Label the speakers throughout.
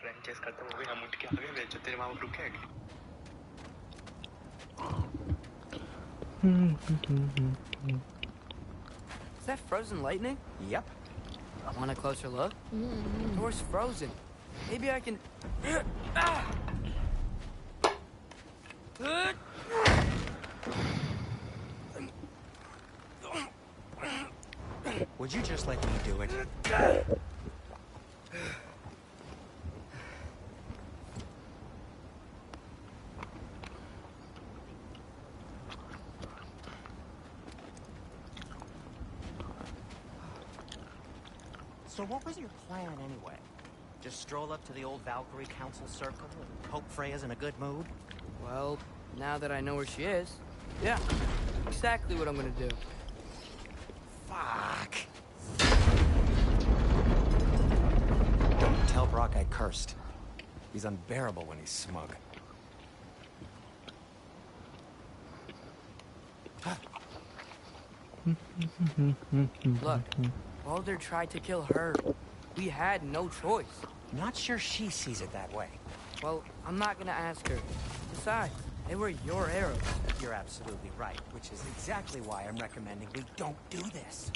Speaker 1: Franchise खत्म हो गई हम उठ के आ गए जो तेरे माँ बाप रुके हैं
Speaker 2: Is that frozen lightning?
Speaker 3: Yep.
Speaker 2: Want a closer look? The door's frozen. Maybe I can...
Speaker 3: Would you just let me do it? So what was your plan anyway? Just stroll up to the old Valkyrie Council circle and hope Freya's in a good mood?
Speaker 2: Well, now that I know where she is, yeah, exactly what I'm gonna do.
Speaker 3: Fuck. Don't tell Brock I cursed. He's unbearable when he's smug.
Speaker 2: Look, Baldur tried to kill her. We had no choice.
Speaker 3: Not sure she sees it that way.
Speaker 2: Well, I'm not gonna ask her. Besides, they were your arrows.
Speaker 3: You're absolutely right, which is exactly why I'm recommending we don't do this.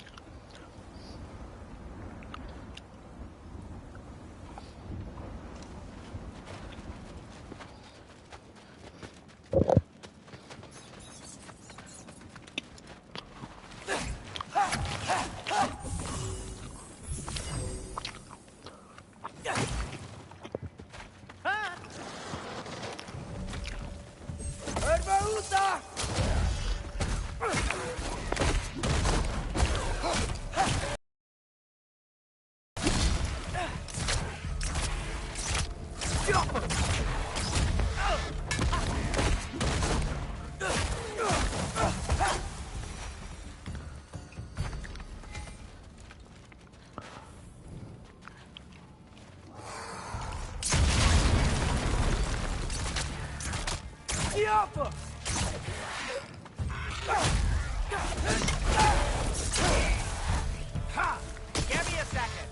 Speaker 3: Give me a second.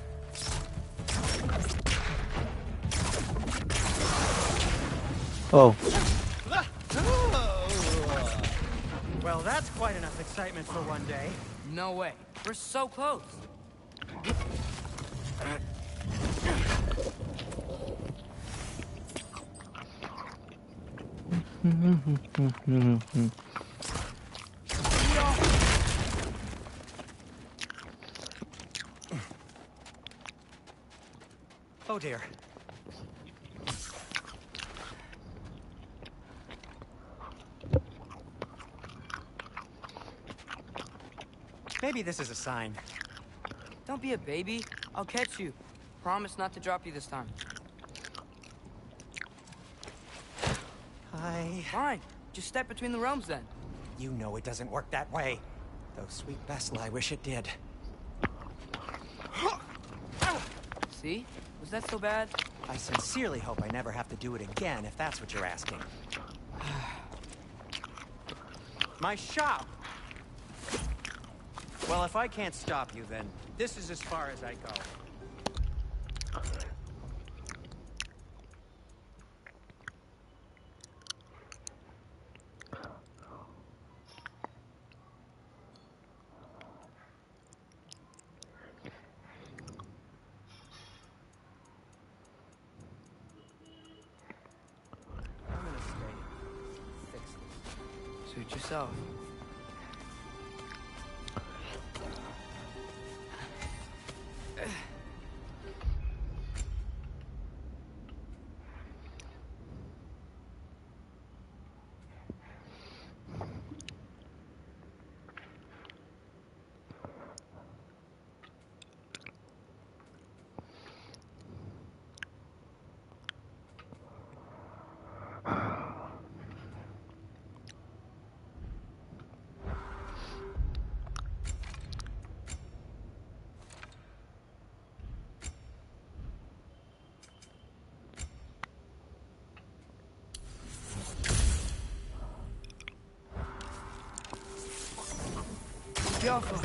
Speaker 4: Oh.
Speaker 3: Well, that's quite enough excitement for one day.
Speaker 2: No way. We're so close.
Speaker 3: Oh dear. Maybe this is a sign.
Speaker 2: Don't be a baby. I'll catch you. Promise not to drop you this time. Fine. Just step between the realms then.
Speaker 3: You know it doesn't work that way. Though sweet Bessel, I wish it did.
Speaker 2: See? Was that so bad?
Speaker 3: I sincerely hope I never have to do it again, if that's what you're asking. My shop! Well, if I can't stop you, then this is as far as I go. I'm gonna stay. Fix this.
Speaker 2: Suit yourself. Careful.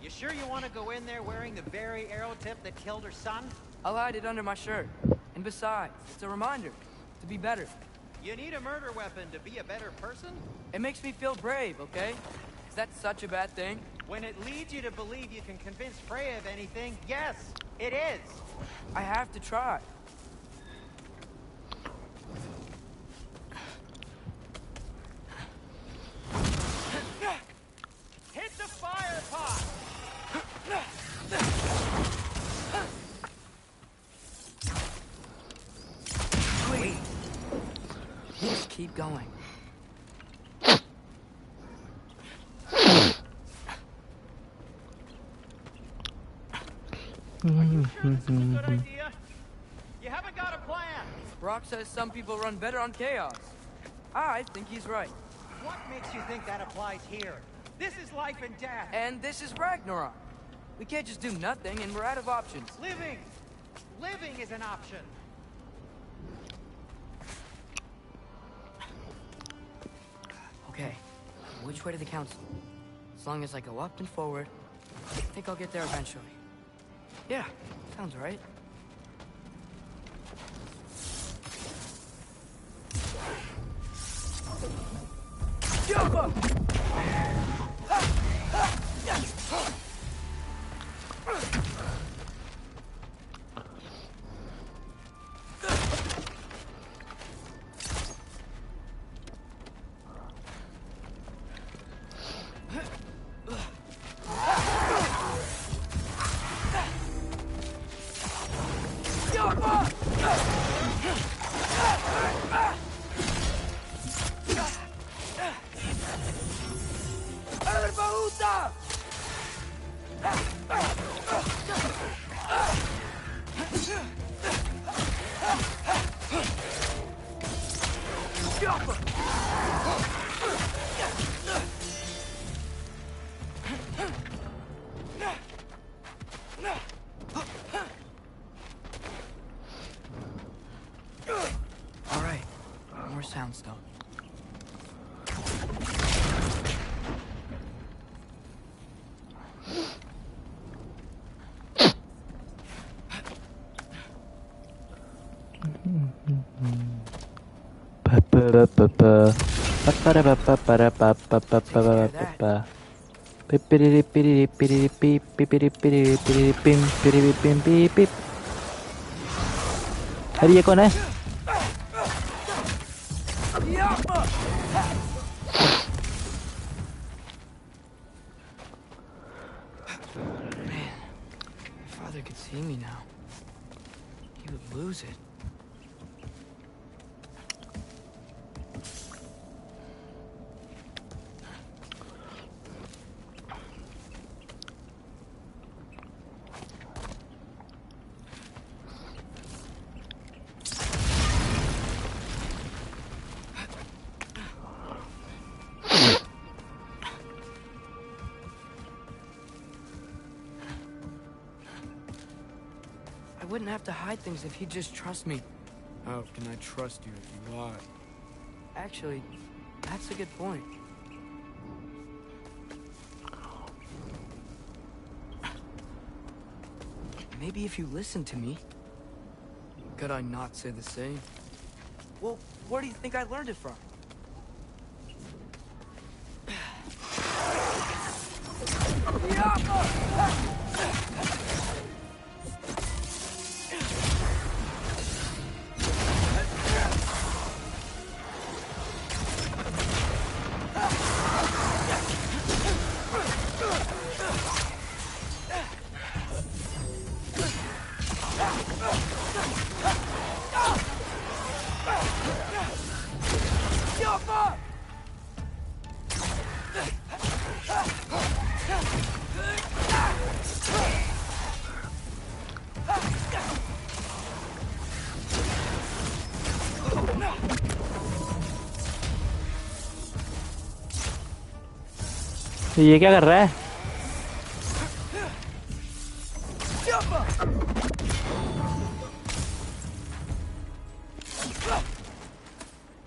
Speaker 3: You sure you want to go in there wearing the very arrow tip that killed her son?
Speaker 2: I'll hide it under my shirt. And besides, it's a reminder to be better.
Speaker 3: You need a murder weapon to be a better person?
Speaker 2: It makes me feel brave, okay? Is that such a bad thing?
Speaker 3: When it leads you to believe you can convince Freya of anything, yes, it is.
Speaker 2: I have to try.
Speaker 3: Hit the fire pot!
Speaker 2: Wait. Just keep going.
Speaker 3: Are you sure this is a good idea? You haven't got a plan.
Speaker 2: Brock says some people run better on chaos. I think he's right.
Speaker 3: What makes you think that applies here? This is life and death.
Speaker 2: And this is Ragnarok. We can't just do nothing, and we're out of options.
Speaker 3: Living! Living is an option.
Speaker 2: Okay, which way to the council? As long as I go up and forward, I think I'll get there eventually. Yeah, sounds right. Jump up! All right, more soundstone.
Speaker 4: Hadi ya con
Speaker 2: Man, if Father could see me now, he would lose it. wouldn't have to hide things if he'd just trust me.
Speaker 5: How can I trust you if you lie?
Speaker 2: Actually, that's a good point. Maybe if you listen to me.
Speaker 5: Could I not say the same?
Speaker 2: Well, where do you think I learned it from?
Speaker 4: तो ये क्या कर रहा है?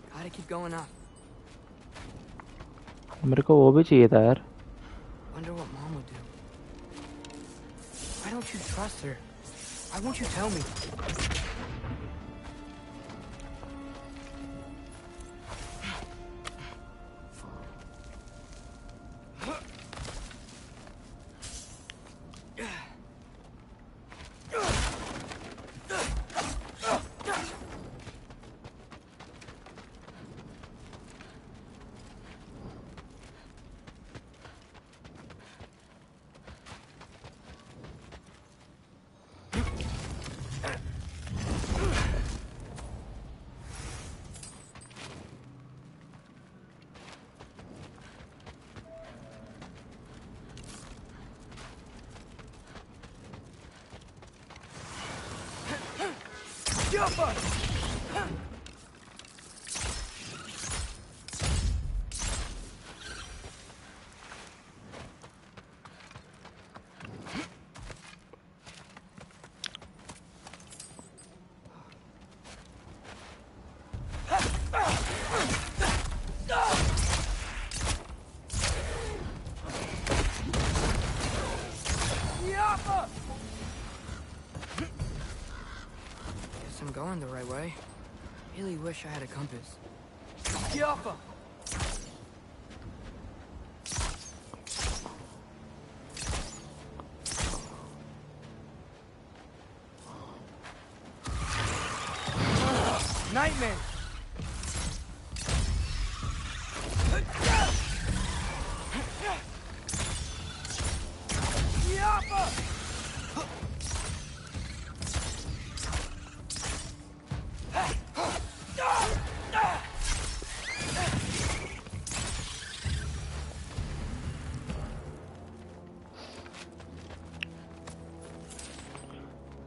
Speaker 2: Gotta keep going up.
Speaker 4: मेरे को वो भी चाहिए था यार.
Speaker 2: Wonder what Mom would do. Why don't you trust her? Why won't you tell me? Guess I'm going the right way. Really wish I had a compass. Yappa! Nightmare!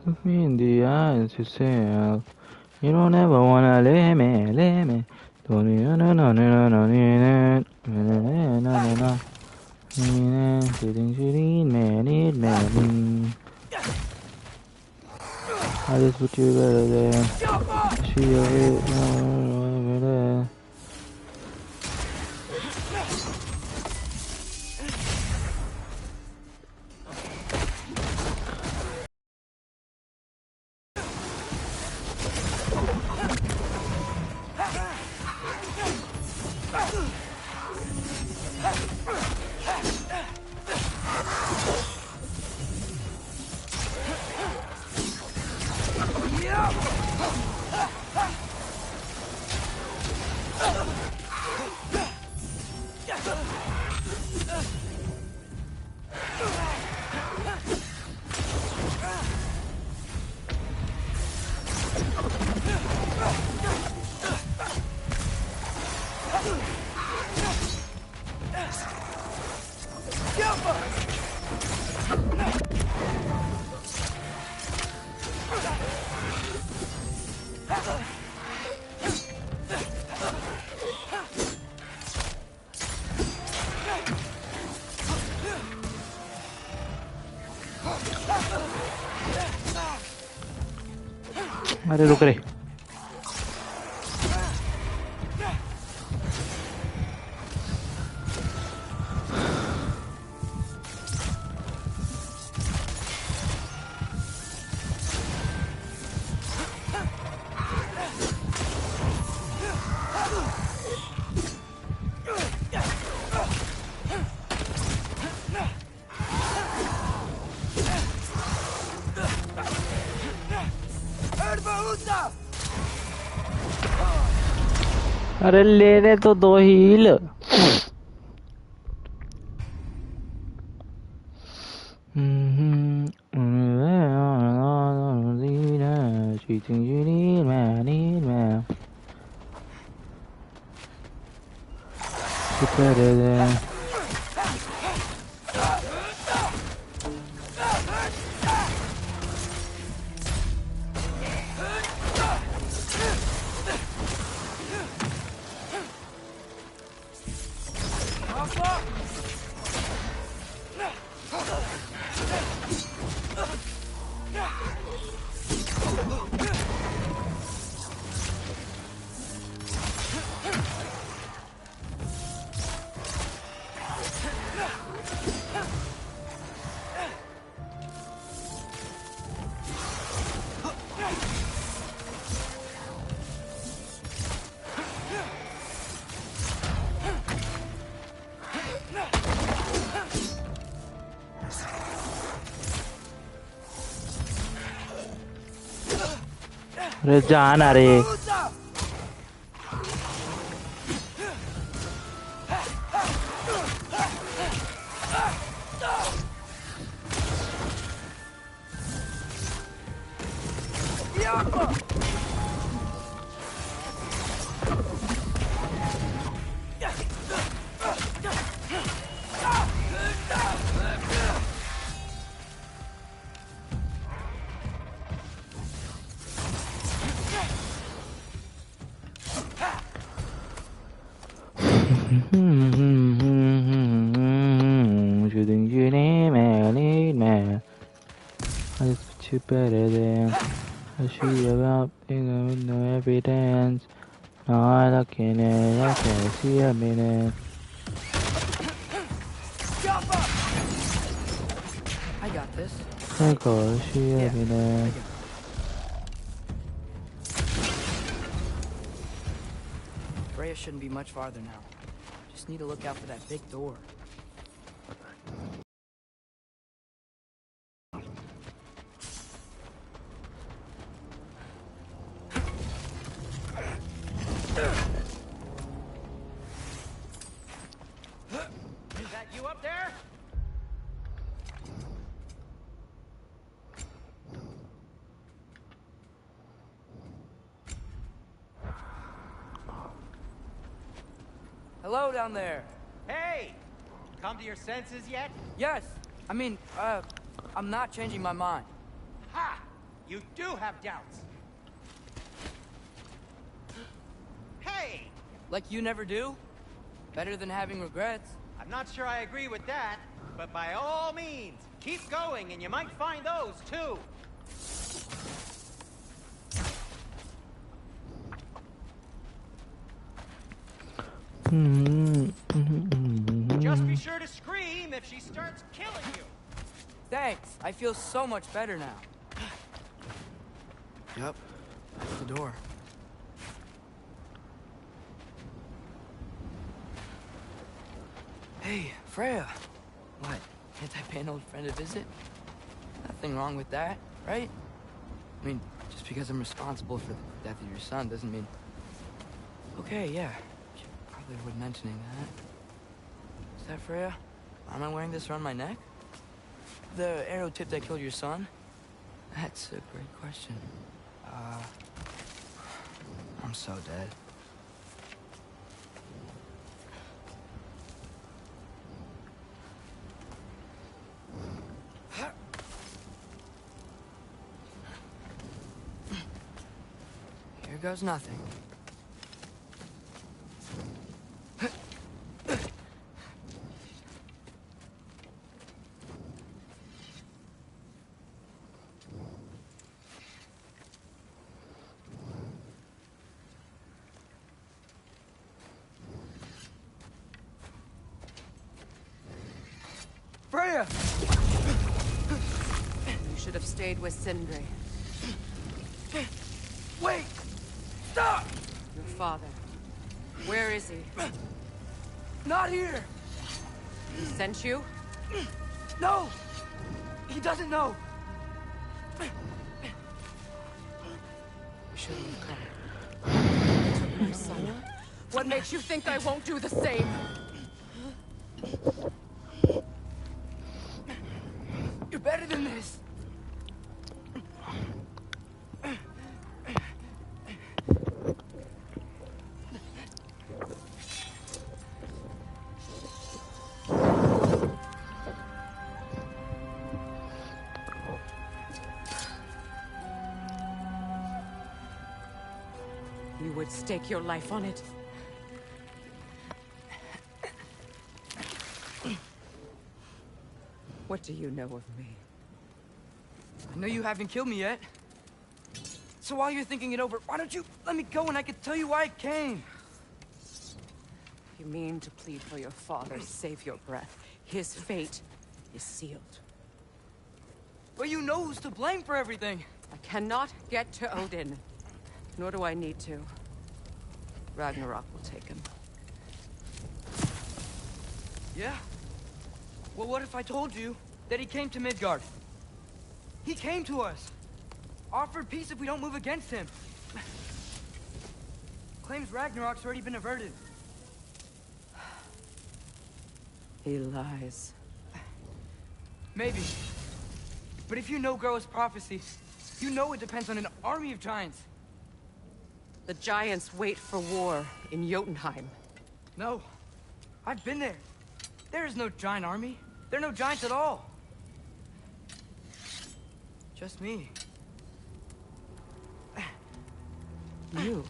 Speaker 4: Look me in the eyes, yourself. You don't ever wanna let me. Don't you know, no. I just put you better than she over there. अरे रुक रे. अरे लेने तो दो heal. She thinks you need me. It's better than. अरे जाना रे. You think you need me. I just put you better than. I see about thinking with no evidence. No, I look in it, I can't see a minute.
Speaker 2: I got this.
Speaker 4: I call she a minute.
Speaker 2: Freya shouldn't be much farther now. Just need to look out for that big door.
Speaker 3: Is that you up there?
Speaker 2: Hello down there.
Speaker 3: Hey! Come to your senses yet?
Speaker 2: Yes. I mean, I'm not changing my mind.
Speaker 3: Ha! You do have doubts. Hey!
Speaker 2: Like you never do? Better than having regrets.
Speaker 3: I'm not sure I agree with that, but by all means, keep going and you might find those too. Just be sure to scream if she starts killing you.
Speaker 2: Thanks. I feel so much better now.
Speaker 5: Yep. That's the door.
Speaker 2: Hey, Freya. What? Can't I pay an old friend a visit? Nothing wrong with that, right? I mean, just because I'm responsible for the death of your son doesn't mean... Okay, yeah. Should probably avoid mentioning that. Is that Freya? Why am I wearing this around my neck? The arrow tip that killed your son? That's a great question. I'm so dead. Here goes nothing. Freya!
Speaker 6: You should have stayed with Sindri.
Speaker 2: Wait! Stop!
Speaker 6: Your father. Where is he?
Speaker 2: Not here!
Speaker 6: He sent you?
Speaker 2: No! He doesn't know!
Speaker 6: You shouldn't have come. You took my son. What makes you think I won't do the same?
Speaker 2: You're better than this!
Speaker 6: You would stake your life on it. What do you know of me?
Speaker 2: I know you haven't killed me yet. So while you're thinking it over, why don't you let me go and I can tell you why I came?
Speaker 6: You mean to plead for your father, save your breath. His fate is sealed.
Speaker 2: But you know who's to blame for everything.
Speaker 6: I cannot get to Odin. Nor do I need to. Ragnarok will take him.
Speaker 2: Yeah? Well, what if I told you that he came to Midgard? He came to us. Offered peace if we don't move against him. Claims Ragnarok's already been averted.
Speaker 6: He lies.
Speaker 2: Maybe. But if you know Groa's prophecy, you know it depends on an army of giants.
Speaker 6: The giants wait for war in Jotunheim.
Speaker 2: No. I've been there. There is no giant army. There are no giants at all. Just me.
Speaker 6: You.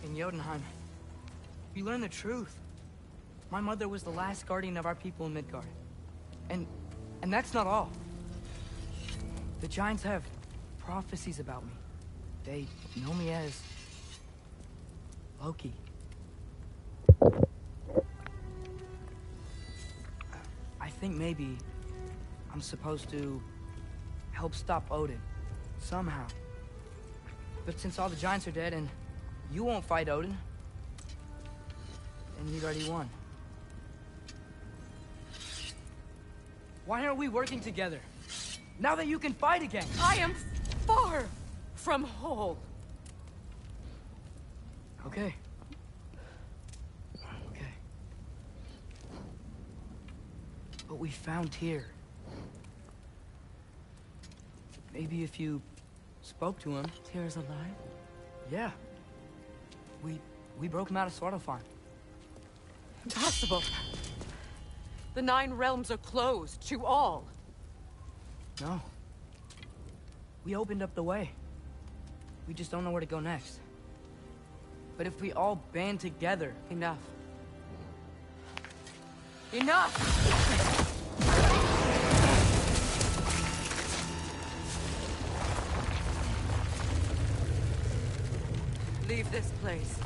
Speaker 2: In Jotunheim, we learn the truth. My mother was the last guardian of our people in Midgard. And that's not all. The giants have prophecies about me. They know me as Loki. I think maybe I'm supposed to help stop Odin, somehow. But since all the giants are dead and you won't fight Odin, then you'd already won. Why aren't we working together? Now that you can fight again!
Speaker 6: I am far from whole.
Speaker 2: Okay. Okay. But we found Tyr. Maybe if you spoke to him...
Speaker 6: Tyr's alive?
Speaker 2: Yeah. We broke him out of Svartalfheim.
Speaker 6: Impossible. The 9 realms are closed to all.
Speaker 2: No. We opened up the way. We just don't know where to go next. But if we all band together...
Speaker 6: Enough. Enough! Leave this place.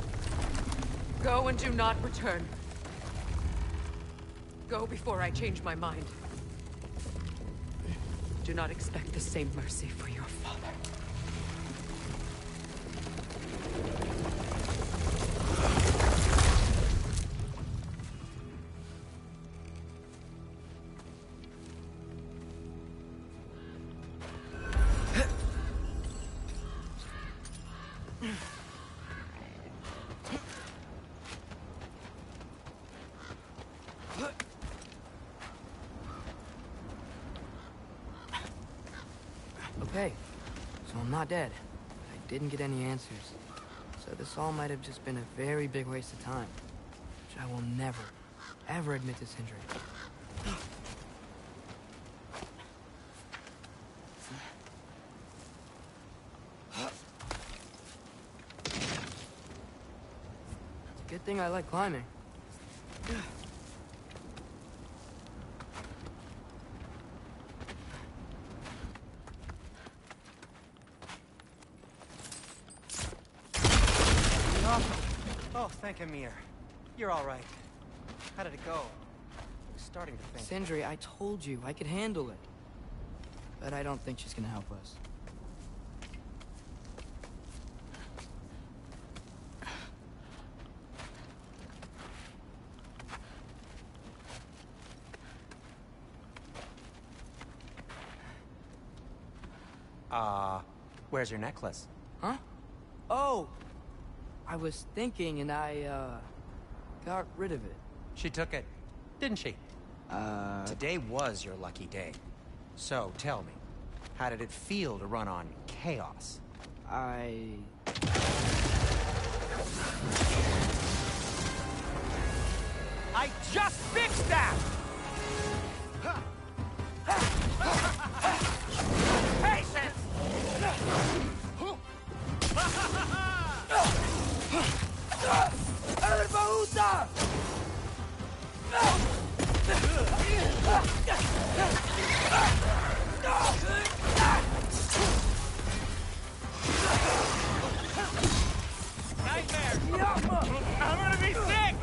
Speaker 6: Go and do not return. Go before I change my mind. Do not expect the same mercy for your father.
Speaker 2: Okay, so I'm not dead. I didn't get any answers. So this all might have just been a very big waste of time. Which I will never, ever admit to Sindri. It's a good thing I like climbing.
Speaker 3: Oh, thank Amir. You're all right. How did it go? I was starting to think.
Speaker 2: Sindri, I told you I could handle it. But I don't think she's gonna help us.
Speaker 3: Where's your necklace?
Speaker 2: Huh? Oh! I was thinking and I, got rid of it.
Speaker 3: She took it, didn't she? Today was your lucky day. So, tell me, how did it feel to run on chaos?
Speaker 2: I
Speaker 3: just fixed that! Patience! Nightmare! I'm gonna be sick!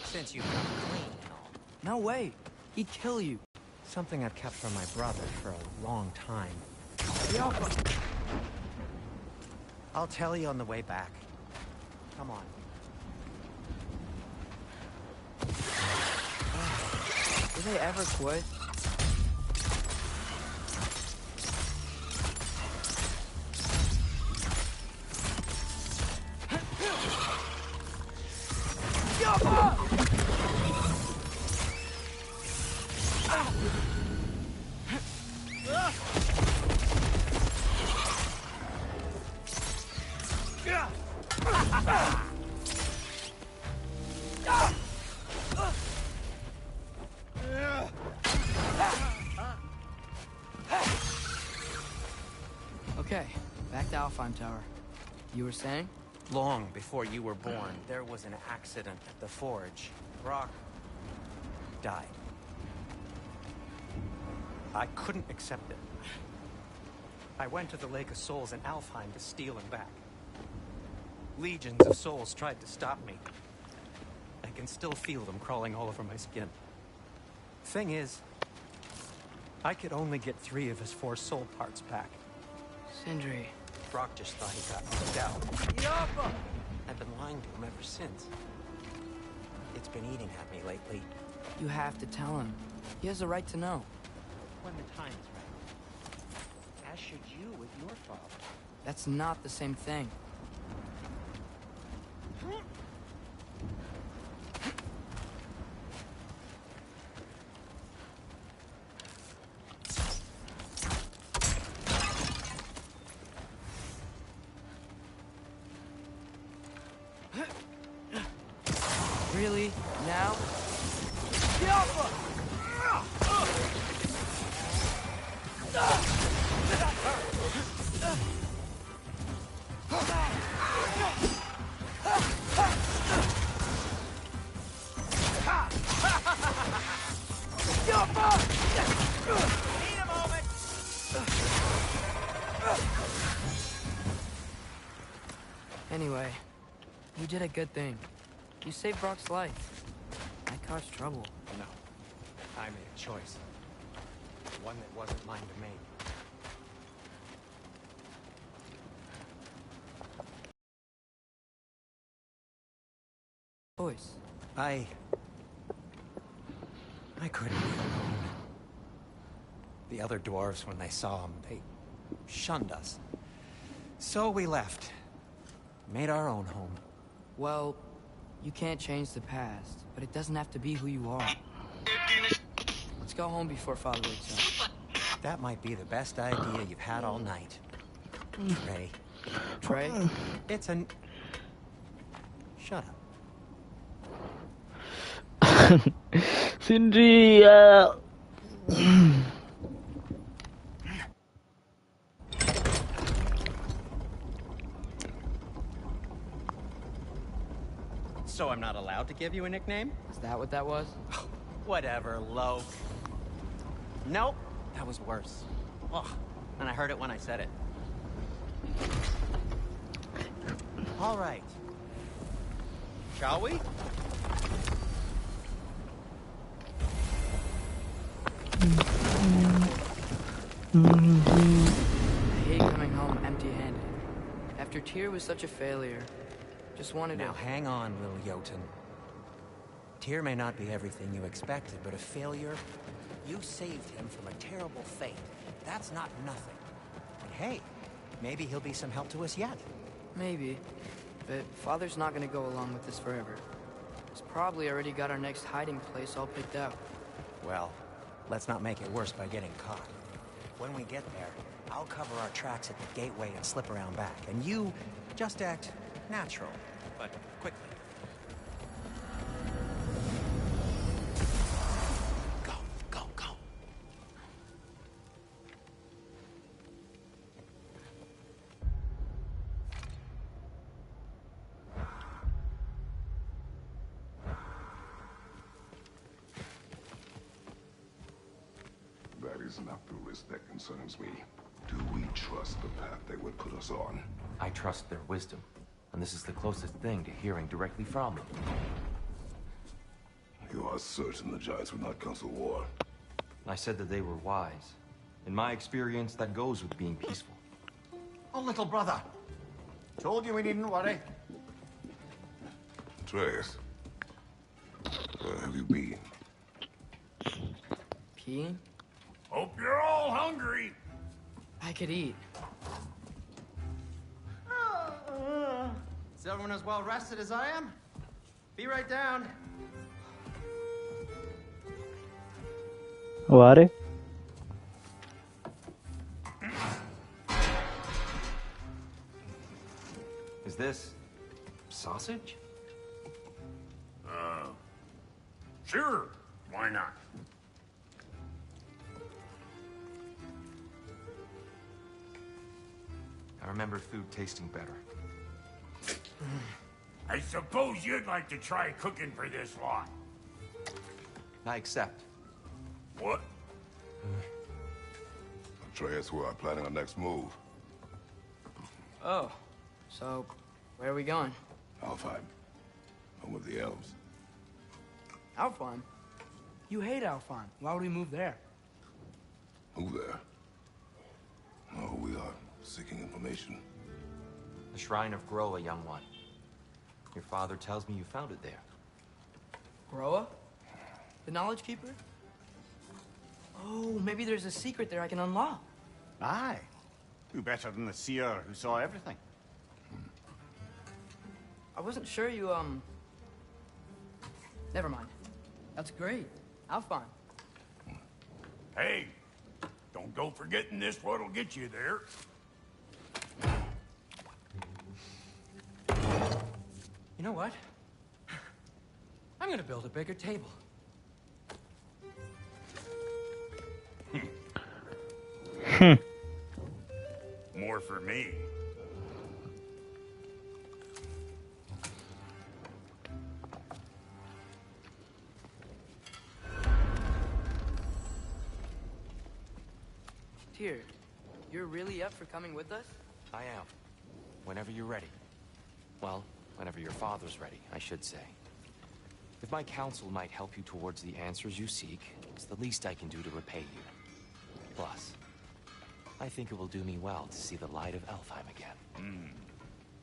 Speaker 3: Since you've come clean and all.
Speaker 2: no way. He'd kill you.
Speaker 3: Something I've kept from my brother for a long time. I'll tell you on the way back. Come on.
Speaker 2: Do they ever quit? Okay, back to Alfheim Tower. You were saying?
Speaker 3: Long before you were born, there was an accident at the forge. Brock died. I couldn't accept it. I went to the Lake of Souls in Alfheim to steal him back. Legions of souls tried to stop me. I can still feel them crawling all over my skin. Thing is, I could only get 3 of his 4 soul parts back.
Speaker 2: Sindri.
Speaker 3: Brock just thought he got knocked out. I've been lying to him ever since. It's been eating at me lately.
Speaker 2: You have to tell him. He has a right to know.
Speaker 3: When the time is right. As should you with your father.
Speaker 2: That's not the same thing. Really? Now? Anyway, you did a good thing. You saved Brock's life. I caused trouble.
Speaker 3: No. I made a choice. One that wasn't mine to make.
Speaker 2: Choice.
Speaker 3: I couldn't be alone. The other dwarves, when they saw him, they shunned us. So we left. Made our own home.
Speaker 2: Well, you can't change the past, but it doesn't have to be who you are. Let's go home before Father wakes up.
Speaker 3: That might be the best idea you've had all night. Trey.
Speaker 2: Trey?
Speaker 3: It's an... Shut up.
Speaker 4: Sindri,
Speaker 3: So I'm not allowed to give you a nickname?
Speaker 2: Is that what that was?
Speaker 3: Whatever, Loke. Nope, that was worse. Ugh, and I heard it when I said it. All right. Shall we?
Speaker 2: I hate coming home empty-handed. After Tyr was such a failure, just wanted
Speaker 3: Now
Speaker 2: to...
Speaker 3: hang on, little Jotun. Tyr may not be everything you expected, but a failure? You saved him from a terrible fate. That's not nothing. And hey, maybe he'll be some help to us yet.
Speaker 2: Maybe. But Father's not gonna go along with this forever. He's probably already got our next hiding place all picked out.
Speaker 3: Well, let's not make it worse by getting caught. When we get there, I'll cover our tracks at the gateway and slip around back. And you just act natural, but quickly. Go, go, go.
Speaker 7: That is not the risk that concerns me. Do we trust the path they would put us on?
Speaker 8: I trust their wisdom, and this is the closest thing to hearing directly from them.
Speaker 7: You are certain the Giants would not counsel war?
Speaker 8: I said that they were wise. In my experience, that goes with being peaceful.
Speaker 9: Oh, little brother. Told you we needn't worry.
Speaker 7: Atreus, where have you been?
Speaker 2: Peeing?
Speaker 9: Hope you're all hungry.
Speaker 2: I could eat.
Speaker 3: Is everyone as well rested as I am? Be right down.
Speaker 4: What?
Speaker 8: Is this... sausage?
Speaker 9: Sure. Why not?
Speaker 8: I remember food tasting better.
Speaker 9: I suppose you'd like to try cooking for this lot.
Speaker 8: I accept.
Speaker 9: What?
Speaker 7: Atreus, we are planning our next move.
Speaker 2: Oh, so where are we going?
Speaker 7: Alfheim, home of the elves.
Speaker 5: Alfheim? You hate Alfheim. Why would we move there?
Speaker 7: Who there? No, we are seeking information.
Speaker 8: The Shrine of Groa, young one. Your father tells me you found it there.
Speaker 2: Groa? The Knowledge Keeper? Oh, maybe there's a secret there I can unlock.
Speaker 9: Aye. Who better than the seer who saw everything?
Speaker 2: I wasn't sure you, Never mind. That's great. Alfheim.
Speaker 9: Hey, don't go forgetting this what'll get you there.
Speaker 3: You know what? I'm gonna build a bigger table.
Speaker 9: More for me.
Speaker 2: Tyr, you're really up for coming with us?
Speaker 8: I am. Whenever you're ready. Well, whenever your father's ready, I should say. If my counsel might help you towards the answers you seek, it's the least I can do to repay you. Plus, I think it will do me well to see the light of Alfheim again.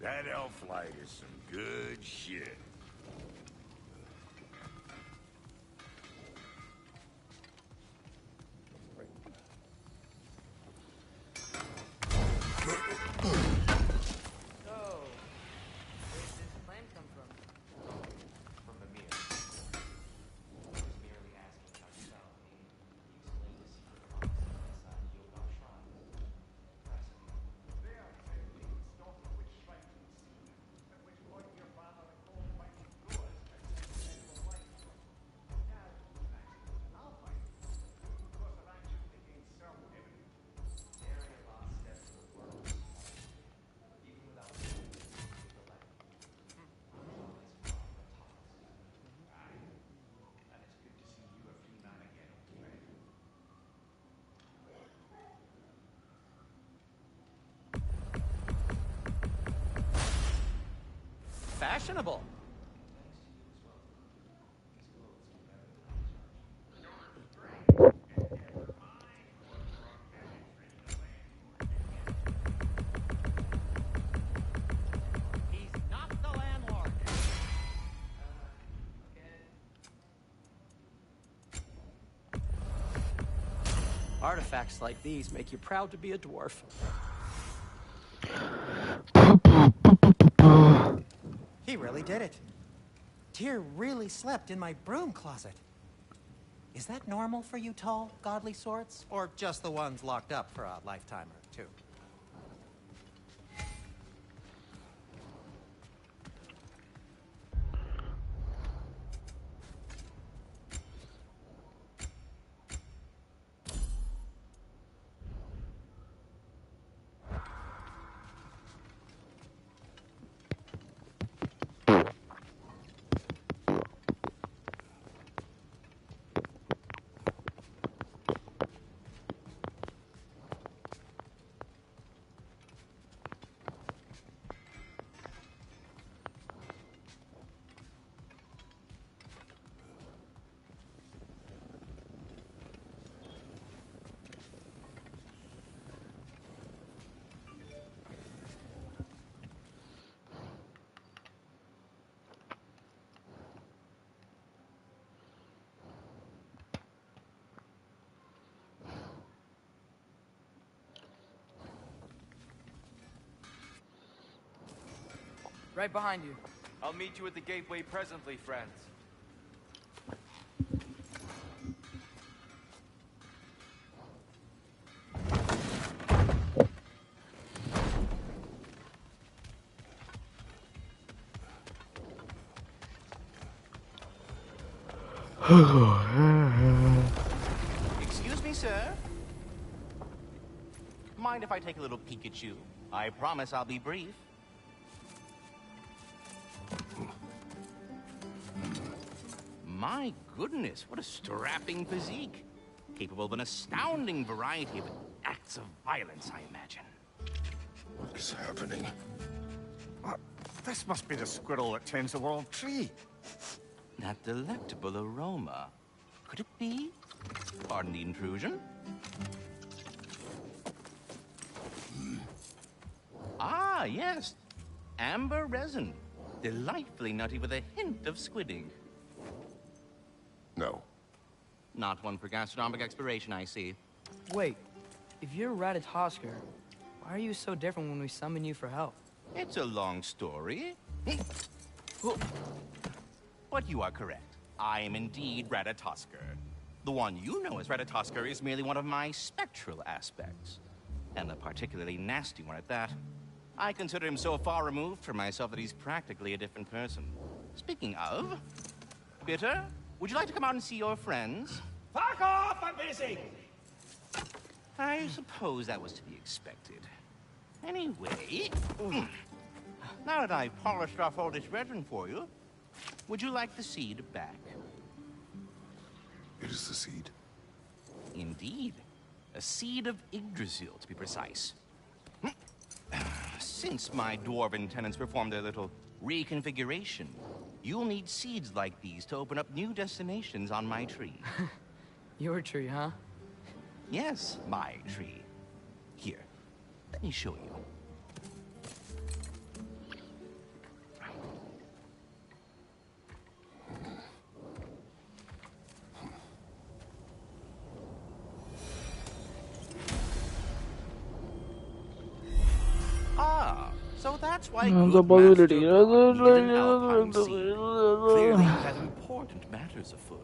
Speaker 9: That elf light is some good shit.
Speaker 2: So, where's this plan come from?
Speaker 8: From the mirror. I was merely asking how you found me. You explained the secret process inside the Yoga Shrine.
Speaker 3: fashionable. He's not the landlord.
Speaker 10: Artifacts like these make you proud to be a dwarf.
Speaker 3: He really did it. Tyr really slept in my broom closet. Is that normal for you tall, godly sorts? Or just the ones locked up for a lifetime or two?
Speaker 2: Right behind you.
Speaker 8: I'll meet you at the gateway presently, friends.
Speaker 11: Excuse me, sir. Mind if I take a little peek at you? I promise I'll be brief. My goodness, what a strapping physique. Capable of an astounding variety of acts of violence, I imagine.
Speaker 7: What is happening?
Speaker 9: This must be the squirrel that tends the world tree.
Speaker 11: That delectable aroma. Could it be? Pardon the intrusion. Ah, yes. Amber resin. Delightfully nutty with a hint of squid ink.
Speaker 7: No.
Speaker 11: Not one for gastronomic exploration, I see.
Speaker 2: Wait, if you're Ratatosker, why are you so different when we summon you for help?
Speaker 11: It's a long story. But you are correct. I am indeed Ratatosker. The one you know as Ratatosker is merely one of my spectral aspects. And a particularly nasty one at that. I consider him so far removed from myself that he's practically a different person. Speaking of... Bitter, would you like to come out and see your friends?
Speaker 9: Fuck off! I'm busy!
Speaker 11: I suppose that was to be expected. Anyway... Now that I've polished off all this resin for you, would you like the seed back?
Speaker 7: It is the seed.
Speaker 11: Indeed. A seed of Yggdrasil, to be precise. Since my dwarven tenants performed their little reconfiguration, you'll need seeds like these to open up new destinations on my tree.
Speaker 2: Your tree, huh?
Speaker 11: Yes, my tree. Here, let me show you. Ah, so that's why good Master needed an Alpine seed. Clearly he has important matters afoot.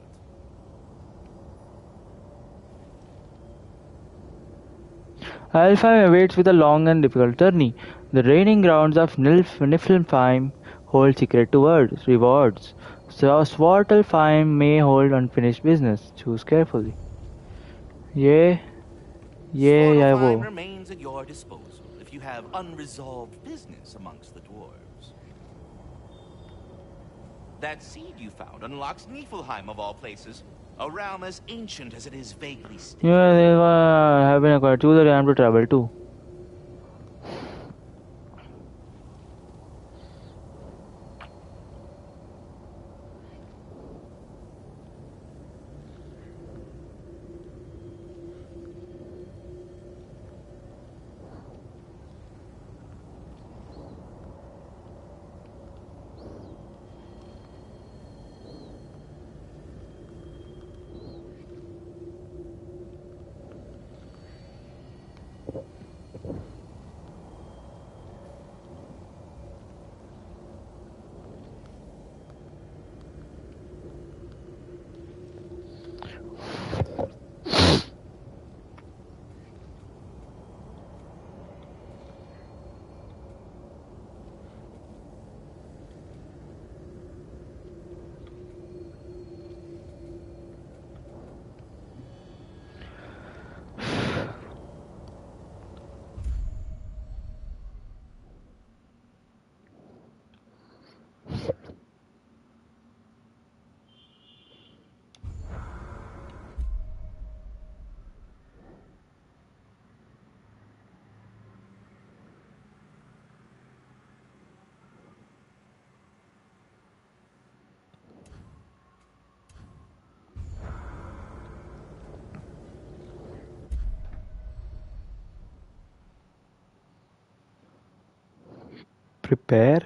Speaker 4: Alfheim awaits with a long and difficult journey. The reigning grounds of Niflheim hold secret rewards. So Svartalfheim may hold unfinished business. Choose carefully. Yeah,
Speaker 11: Svartalfheim
Speaker 4: वो.
Speaker 11: remains at your disposal if you have unresolved business amongst the dwarves. That seed you found unlocks Niflheim of all places, a realm as ancient as it is vaguely still.
Speaker 4: Yeah, they have been acquired. Choose a realm to travel to. Prepare.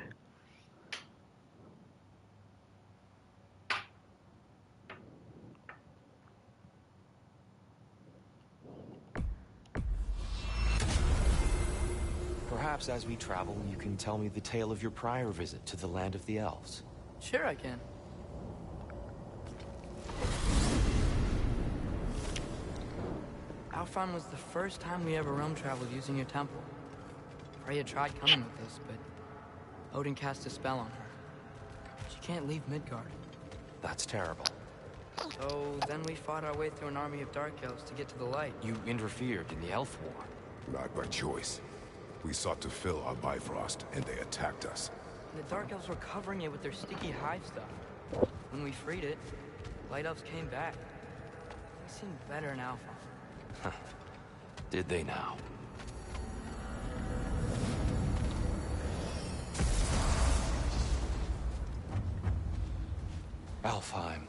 Speaker 8: Perhaps as we travel, you can tell me the tale of your prior visit to the land of the elves.
Speaker 2: Sure I can. Alphon was the first time we ever realm traveled using your temple. Freya tried coming with us, but Odin cast a spell on her. She can't leave Midgard.
Speaker 8: That's terrible.
Speaker 2: So then we fought our way through an army of dark elves to get to the light.
Speaker 8: You interfered in the elf war.
Speaker 7: Not by choice. We sought to fill our Bifrost, and they attacked us.
Speaker 2: And the dark elves were covering it with their sticky hive stuff. When we freed it, light elves came back. They seemed better in Alphon.
Speaker 8: Did they now? Alfheim.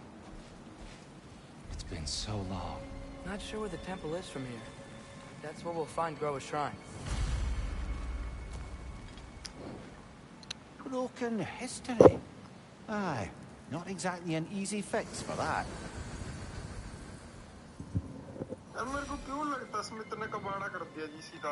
Speaker 8: It's been so long.
Speaker 2: Not sure where the temple is from here. That's where we'll find Groa's shrine.
Speaker 12: Broken history. Aye, not exactly an easy fix for that.
Speaker 1: यार मेरे को क्यों लगता Smith ने कबाड़ा कर दिया जी सीधा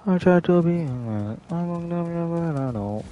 Speaker 4: I try to be I'm gonna never I know.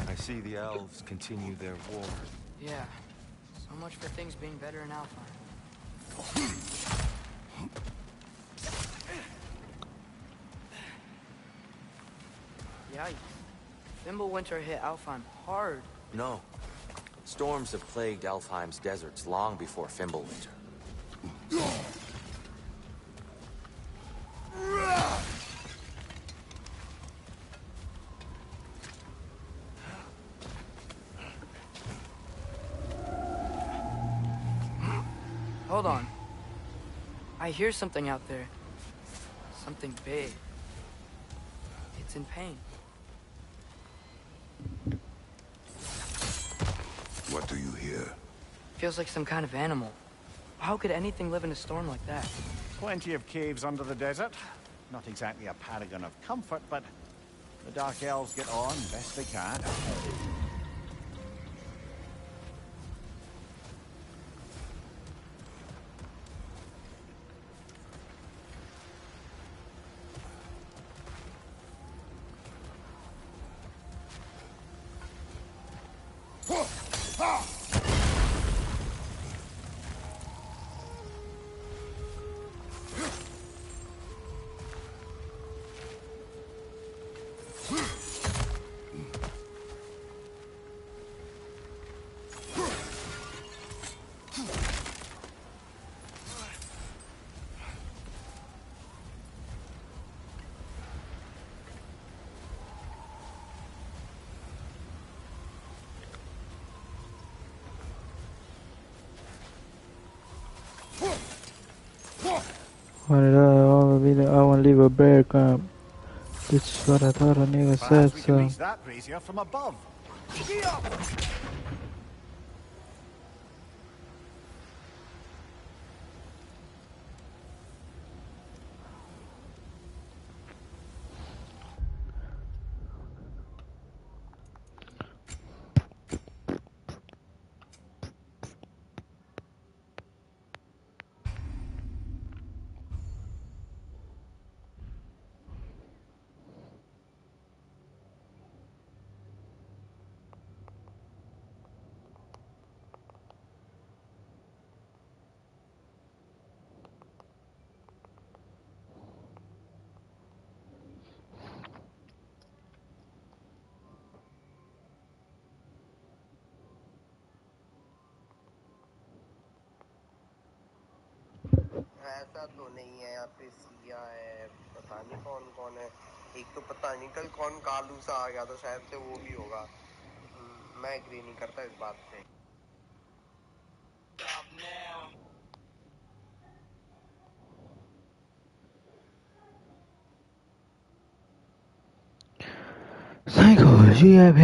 Speaker 8: I see the elves continue their war.
Speaker 2: Yeah. So much for things being better in Alphon. Yikes. Fimbulwinter hit Alphon hard.
Speaker 8: No. Storms have plagued Alfheim's deserts long before Fimbulwinter.
Speaker 2: Hold on. I hear something out there. Something big. It's in pain.
Speaker 7: What do you hear?
Speaker 2: Feels like some kind of animal. How could anything live in a storm like that?
Speaker 12: Plenty of caves under the desert. Not exactly a paragon of comfort, but the Dark Elves get on best they can.
Speaker 4: I won't leave a bear camp. This is what I thought a nigga said,
Speaker 12: Perhaps we can
Speaker 4: so.
Speaker 12: reach that brazier from above.
Speaker 1: ऐसा तो नहीं है, यहाँ पे सिया है, पता नहीं कौन कौन है। एक तो पता नहीं कल कौन कालू सा आ गया, तो शायद से वो भी होगा। मैं एग्री नहीं करता इस बात पे।
Speaker 4: Psycho, she have